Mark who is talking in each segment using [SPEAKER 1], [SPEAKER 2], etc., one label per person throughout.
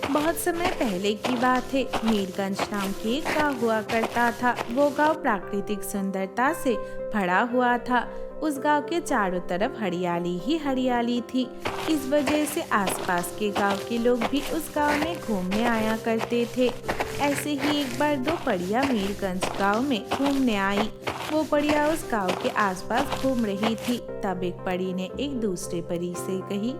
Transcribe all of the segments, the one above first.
[SPEAKER 1] बहुत समय पहले की बात है। मीरगंज नाम के एक गाँव हुआ करता था। वो गाँव प्राकृतिक सुंदरता से भरा हुआ था। उस गांव के चारों तरफ हरियाली ही हरियाली थी। इस वजह से आसपास के गांव के लोग भी उस गांव में घूमने आया करते थे। ऐसे ही एक बार दो परियां मीरगंज गांव में घूमने आई। वो परियां उस गांव के आसपास घूम रही थी। तब एक परी ने एक दूसरे परी से कही,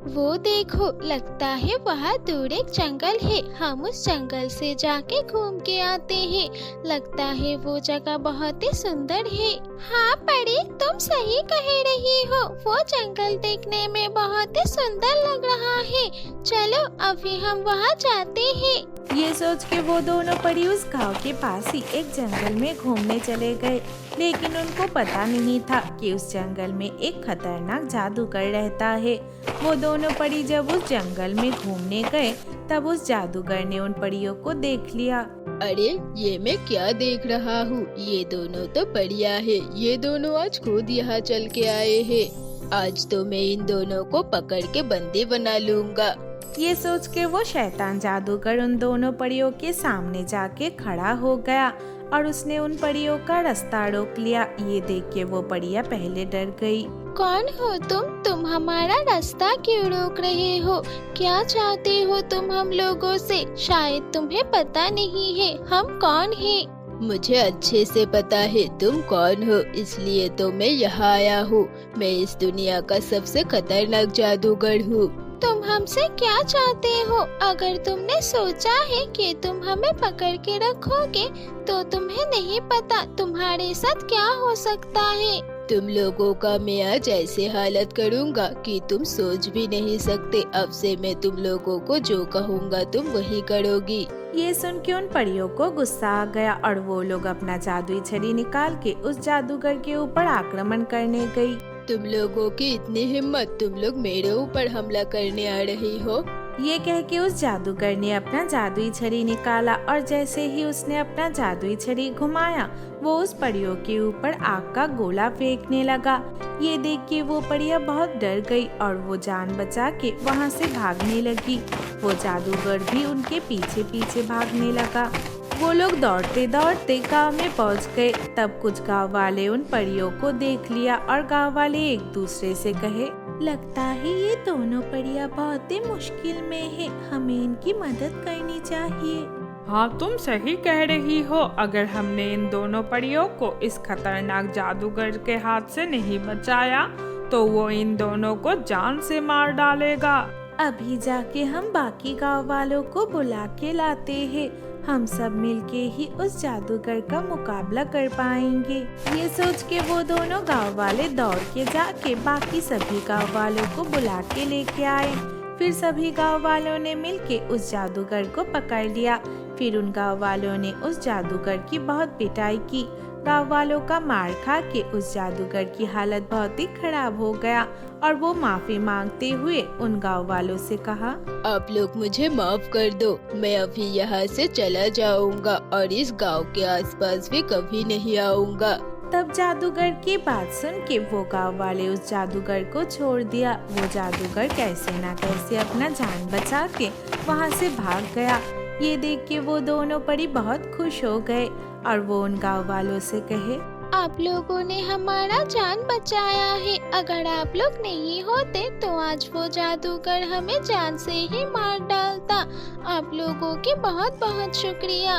[SPEAKER 2] वो देखो, लगता है वहाँ दूर एक जंगल है। हम उस जंगल से जाके घूम के आते हैं। लगता है वो जगह बहुत ही सुंदर है। हाँ परी, तुम सही कह रही हो। वो जंगल देखने में बहुत ही सुंदर लग रहा है। चलो अभी हम वहाँ जाते हैं।
[SPEAKER 1] ये सोच के वो दोनों परी उस गांव के पास ही एक जंगल में घूमने चले गए। लेकिन उनको पता नहीं था कि उस जंगल में एक खतरनाक जादूगर रहता है। वो दोनों परी जब उस जंगल में घूमने गए तब उस जादूगर ने उन परियों को देख लिया।
[SPEAKER 3] अरे ये मैं क्या देख रहा हूँ? ये दोनों तो परियां हैं। ये दोनों आज खुद यहाँ चल के आए हैं। आज तो मैं इन दोनों को पकड़ के बंदी बना लूँगा।
[SPEAKER 1] ये सोच के वो शैतान जादूगर उन दोनों परियों के सामने जाके खड़ा हो गया और उसने उन परियों का रास्ता रोक लिया। ये देख के वो परियां पहले डर गई।
[SPEAKER 2] कौन हो तुम? तुम हमारा रास्ता क्यों रोक रहे हो? क्या चाहते हो तुम हम लोगों से? शायद तुम्हें पता नहीं है हम कौन हैं।
[SPEAKER 3] मुझे अच्छे से पता है तुम कौन हो, इसलिए तो मैं यहाँ आया हूँ। मैं इस दुनिया का सबसे खतरनाक जादूगर हूँ।
[SPEAKER 2] तुम हमसे क्या चाहते हो? अगर तुमने सोचा है कि तुम हमें पकड़ के रखोगे तो तुम्हें नहीं पता तुम्हारे साथ क्या हो सकता है।
[SPEAKER 3] तुम लोगों का मैं आज ऐसे हालत करूँगा कि तुम सोच भी नहीं सकते। अब से मैं तुम लोगों को जो कहूँगा तुम वही करोगी।
[SPEAKER 1] ये सुन के उन परियों को गुस्सा आ गया और वो लोग अपना जादुई छड़ी निकाल के उस जादूगर के ऊपर आक्रमण करने गई।
[SPEAKER 3] तुम लोगों की इतनी हिम्मत, तुम लोग मेरे ऊपर हमला करने आ रही हो?
[SPEAKER 1] ये कह के उस जादूगर ने अपना जादुई छड़ी निकाला और जैसे ही उसने अपना जादुई छड़ी घुमाया वो उस परियों के ऊपर आग का गोला फेंकने लगा। ये देख के वो परियां बहुत डर गई और वो जान बचा के वहाँ से भागने लगी। वो जादूगर भी उनके पीछे पीछे भागने लगा। वो लोग दौड़ते दौड़ते गांव में पहुंच गए। तब कुछ गांव वाले उन परियों को देख लिया और गांव वाले एक दूसरे से कहे, लगता है ये दोनों परियां बहुत ही मुश्किल में है। हमें इनकी मदद करनी चाहिए।
[SPEAKER 4] हाँ तुम सही कह रही हो। अगर हमने इन दोनों परियों को इस खतरनाक जादूगर के हाथ से नहीं बचाया तो वो इन दोनों को जान से मार डालेगा।
[SPEAKER 1] अभी जाके हम बाकी गांव वालों को बुला के लाते हैं। हम सब मिलके ही उस जादूगर का मुकाबला कर पाएंगे। ये सोच के वो दोनों गांव वाले दौड़ के जाके बाकी सभी गांव वालों को बुला के लेके आए। फिर सभी गांव वालों ने मिलके उस जादूगर को पकड़ लिया। फिर उन गांव वालों ने उस जादूगर की बहुत पिटाई की। गांव वालों का मार खा के उस जादूगर की हालत बहुत ही खराब हो गया और वो माफी मांगते हुए उन गांव वालों से कहा,
[SPEAKER 3] आप लोग मुझे माफ कर दो। मैं अभी यहाँ से चला जाऊँगा और इस गांव के आसपास भी कभी नहीं आऊँगा।
[SPEAKER 1] तब जादूगर की बात सुन के वो गांव वाले उस जादूगर को छोड़ दिया। वो जादूगर कैसे ना कैसे अपना जान बचा के वहाँ से भाग गया। ये देख के वो दोनों परी बहुत खुश हो गए और वो उन गांव वालों से कहे,
[SPEAKER 2] आप लोगों ने हमारा जान बचाया है। अगर आप लोग नहीं होते तो आज वो जादूगर हमें जान से ही मार डालता। आप लोगों की बहुत बहुत शुक्रिया।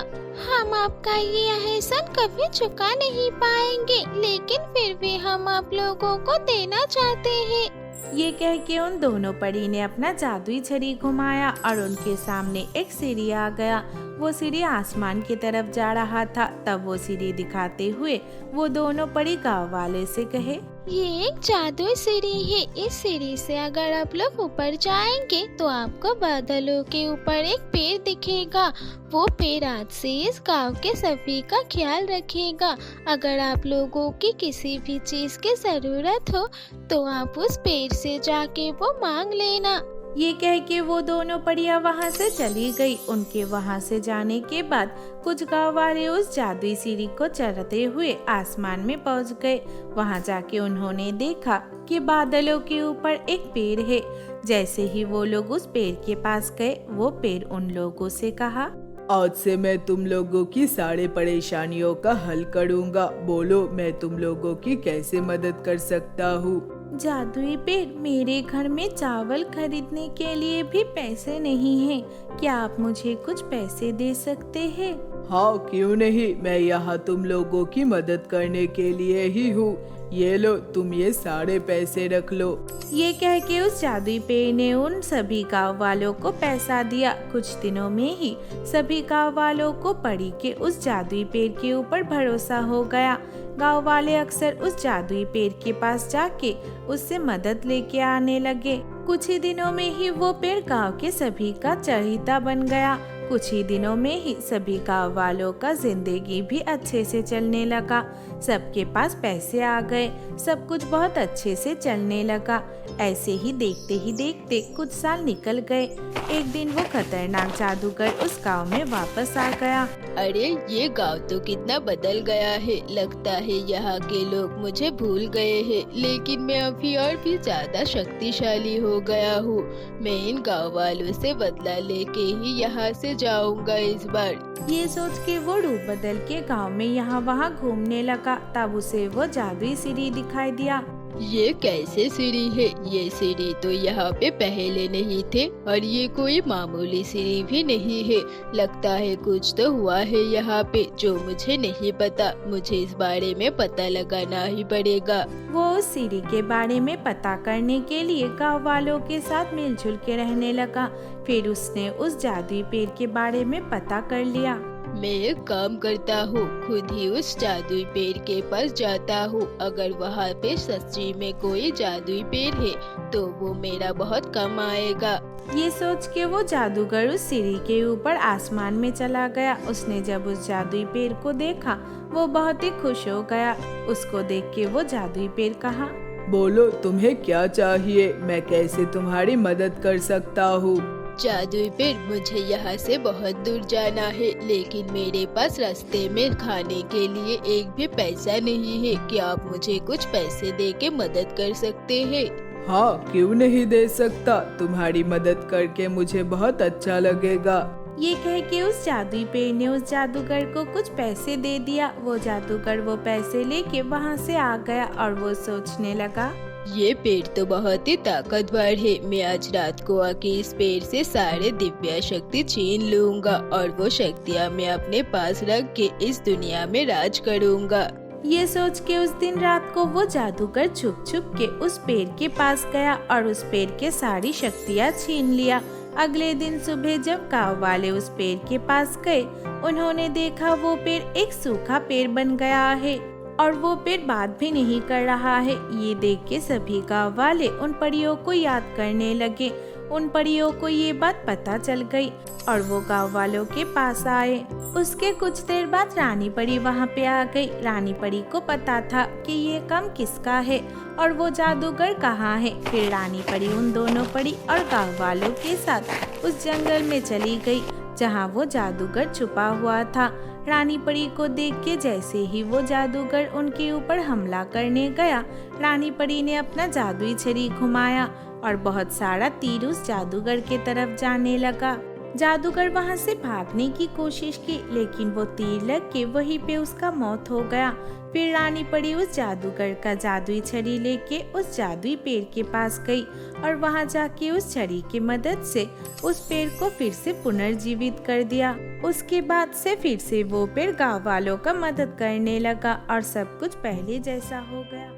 [SPEAKER 2] हम आपका ये एहसान कभी चुका नहीं पाएंगे, लेकिन फिर भी हम आप लोगों को देना चाहते हैं।
[SPEAKER 1] ये कह के उन दोनों परी ने अपना जादुई छड़ी घुमाया और उनके सामने एक सीढ़ी आ गया। वो सीढ़ी आसमान की तरफ जा रहा था। तब वो सीढ़ी दिखाते हुए वो दोनों परी गांव वाले से कहे,
[SPEAKER 2] ये एक जादुई सीढ़ी है। इस सीढ़ी से अगर आप लोग ऊपर जाएंगे तो आपको बादलों के ऊपर एक पेड़ दिखेगा। वो पेड़ आज से इस गांव के सभी का ख्याल रखेगा। अगर आप लोगों की किसी भी चीज की जरूरत हो तो आप उस पेड़ से जाके वो मांग लेना।
[SPEAKER 1] ये कह के वो दोनों परियां वहां से चली गई। उनके वहां से जाने के बाद कुछ गांव वाले उस जादुई सीढ़ी को चढ़ते हुए आसमान में पहुंच गए। वहां जाके उन्होंने देखा कि बादलों के ऊपर एक पेड़ है। जैसे ही वो लोग उस पेड़ के पास गए, वो पेड़ उन लोगों से कहा,
[SPEAKER 5] आज से मैं तुम लोगों की सारे परेशानियों का हल करूँगा। बोलो, मैं तुम लोगों की कैसे मदद कर सकता हूँ?
[SPEAKER 1] जादुई पेड़, मेरे घर में चावल खरीदने के लिए भी पैसे नहीं हैं। क्या आप मुझे कुछ पैसे दे सकते हैं?
[SPEAKER 5] हाँ, क्यों नहीं, मैं यहाँ तुम लोगों की मदद करने के लिए ही हूँ। ये लो, तुम ये सारे पैसे रख लो।
[SPEAKER 1] ये कह के उस जादुई पेड़ ने उन सभी गांव वालों को पैसा दिया। कुछ दिनों में ही सभी गांव वालों को परी के उस जादुई पेड़ के ऊपर भरोसा हो गया। गांव वाले अक्सर उस जादुई पेड़ के पास जाके उससे मदद लेके आने लगे। कुछ ही दिनों में ही वो पेड़ गांव के सभी का चहेता बन गया। कुछ ही दिनों में ही सभी गांव वालों का जिंदगी भी अच्छे से चलने लगा। सबके पास पैसे आ गए, सब कुछ बहुत अच्छे से चलने लगा। ऐसे ही देखते कुछ साल निकल गए। एक दिन वो खतरनाक जादूगर उस गांव में वापस आ गया।
[SPEAKER 3] अरे, ये गांव तो कितना बदल गया है। लगता है यहाँ के लोग मुझे भूल गए हैं, लेकिन मैं अभी और भी ज्यादा शक्तिशाली हो गया हूँ। मैं इन गांव वालों से बदला लेके ही यहाँ से जाऊंगा इस बार।
[SPEAKER 1] ये सोच के वो रूप बदल के गांव में यहाँ वहाँ घूमने लगा। तब उसे वो जादुई सीढ़ी दिखाई दिया।
[SPEAKER 3] ये कैसे सीढ़ी है? ये सीढ़ी तो यहाँ पे पहले नहीं थे, और ये कोई मामूली सीढ़ी भी नहीं है। लगता है कुछ तो हुआ है यहाँ पे जो मुझे नहीं पता। मुझे इस बारे में पता लगाना ही पड़ेगा।
[SPEAKER 1] वो उस सीढ़ी के बारे में पता करने के लिए गांव वालों के साथ मिलजुल के रहने लगा। फिर उसने उस जादुई पेड़ के बारे में पता कर लिया।
[SPEAKER 3] मैं एक काम करता हूँ, खुद ही उस जादुई पेड़ के पास जाता हूँ। अगर वहाँ पे सच्ची में कोई जादुई पेड़ है तो वो मेरा बहुत काम आएगा।
[SPEAKER 1] ये सोच के वो जादूगर उस सीढ़ी के ऊपर आसमान में चला गया। उसने जब उस जादुई पेड़ को देखा, वो बहुत ही खुश हो गया। उसको देख के वो जादुई पेड़ कहा,
[SPEAKER 5] बोलो, तुम्हें क्या चाहिए? मैं कैसे तुम्हारी मदद कर सकता हूँ?
[SPEAKER 3] जादुई पेड़, मुझे यहाँ से बहुत दूर जाना है, लेकिन मेरे पास रास्ते में खाने के लिए एक भी पैसा नहीं है। क्या आप मुझे कुछ पैसे दे के मदद कर सकते हैं?
[SPEAKER 5] हाँ, क्यों नहीं दे सकता। तुम्हारी मदद करके मुझे बहुत अच्छा लगेगा।
[SPEAKER 1] ये कह के उस जादुई पेड़ ने उस जादूगर को कुछ पैसे दे दिया। वो जादूगर वो पैसे लेके वहाँ से आ गया और वो सोचने लगा,
[SPEAKER 3] ये पेड़ तो बहुत ही ताकतवर है। मैं आज रात को आके इस पेड़ से सारे दिव्य शक्ति छीन लूंगा और वो शक्तियाँ मैं अपने पास रख के इस दुनिया में राज करूंगा।
[SPEAKER 1] ये सोच के उस दिन रात को वो जादूगर छुप छुप के उस पेड़ के पास गया और उस पेड़ के सारी शक्तियाँ छीन लिया। अगले दिन सुबह जब गाँव वाले उस पेड़ के पास गए, उन्होंने देखा वो पेड़ एक सूखा पेड़ बन गया है और वो पेड़ बात भी नहीं कर रहा है। ये देख के सभी गाँव वाले उन परियों को याद करने लगे। उन परियों को ये बात पता चल गई और वो गाँव वालों के पास आए। उसके कुछ देर बाद रानी परी वहाँ पे आ गई। रानी परी को पता था कि ये काम किसका है और वो जादूगर कहाँ है। फिर रानी परी उन दोनों परी और गाँव वालों के साथ उस जंगल में चली गई जहाँ वो जादूगर छुपा हुआ था। रानी परी को देख के जैसे ही वो जादूगर उनके ऊपर हमला करने गया, रानी परी ने अपना जादुई छड़ी घुमाया और बहुत सारा तीर उस जादूगर के तरफ जाने लगा। जादूगर वहां से भागने की कोशिश की, लेकिन वो तीर लग के वहीं पे उसका मौत हो गया। फिर रानी परी उस जादूगर का जादुई छड़ी लेके उस जादुई पेड़ के पास गई और वहां जाके उस छड़ी की मदद से उस पेड़ को फिर से पुनर्जीवित कर दिया। उसके बाद से फिर से वो पेड़ गाँव वालों का मदद करने लगा और सब कुछ पहले जैसा हो गया।